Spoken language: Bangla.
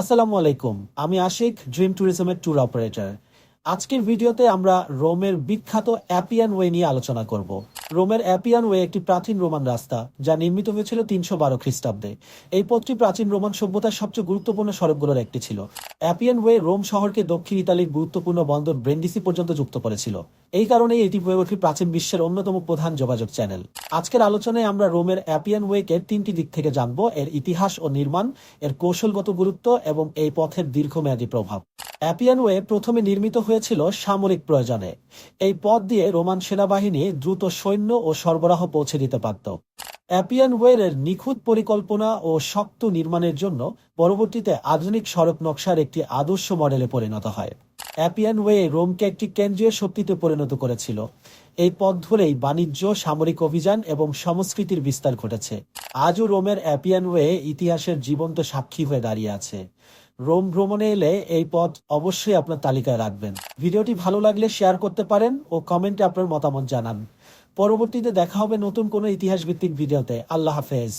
আসসালামু আলাইকুম। আমি আশিক, ড্রিম ট্যুরিজমের ট্যুর অপারেটর। আজকের ভিডিওতে আমরা রোমের বিখ্যাত অ্যাপিয়ান ওয়ে নিয়ে আলোচনা করব। রোমের অ্যাপিয়ান ওয়ে একটি প্রাচীন রোমান রাস্তা যা নির্মিত হয়েছিল ৩১২ খ্রিস্টাব্দে। এই পথটি প্রাচীন রোমান সভ্যতার সবচেয়ে গুরুত্বপূর্ণ সড়কগুলোর একটি ছিল। অ্যাপিয়ান ওয়ে রোম শহরকে দক্ষিণ ইতালির গুরুত্বপূর্ণ বন্দর ব্রেন্ডিসি পর্যন্ত যুক্ত করেছিল। এই কারণেই এটি হয়ে ওঠে প্রাচীন বিশ্বের অন্যতম প্রধান যোগাযোগ চ্যানেল। আজকের আলোচনায় আমরা রোমের অ্যাপিয়ান ওয়েকে তিনটি দিক থেকে জানব: এর ইতিহাস ও নির্মাণ, এর কৌশলগত গুরুত্ব এবং এই পথের দীর্ঘমেয়াদী প্রভাব। অ্যাপিয়ান ওয়ে প্রথমে নির্মিত হয়েছিল সামরিক প্রয়োজনে। এই পথ দিয়ে রোমান সেনাবাহিনী দ্রুত সৈন্য ও সরবরাহ পৌঁছে দিতে পারত। অ্যাপিয়ান ওয়ের নিখুঁত পরিকল্পনা ও শক্ত নির্মাণের জন্য পরবর্তীতে আধুনিক সড়ক নকশার একটি আদর্শ মডেলে পরিণত হয়। অ্যাপিয়ান ওয়ে রোমকে একটি কেন্দ্রীয় শক্তিতে পরিণত করেছিল। এই পথ ধরেই বাণিজ্য, সামরিক অভিযান এবং সংস্কৃতির বিস্তার ঘটেছে। আজও রোমের অ্যাপিয়ান ওয়ে ইতিহাসের জীবন্ত সাক্ষী হয়ে দাঁড়িয়ে আছে। রোম ভ্রমণে এলে এই পথ অবশ্যই আপনার তালিকায় রাখবেন। ভিডিওটি ভালো লাগলে শেয়ার করতে পারেন ও কমেন্টে আপনার মতামত জানান। পরবর্তীতে দেখা হবে নতুন কোনো ইতিহাস ভিত্তিক ভিডিওতে। আল্লাহ হাফেজ।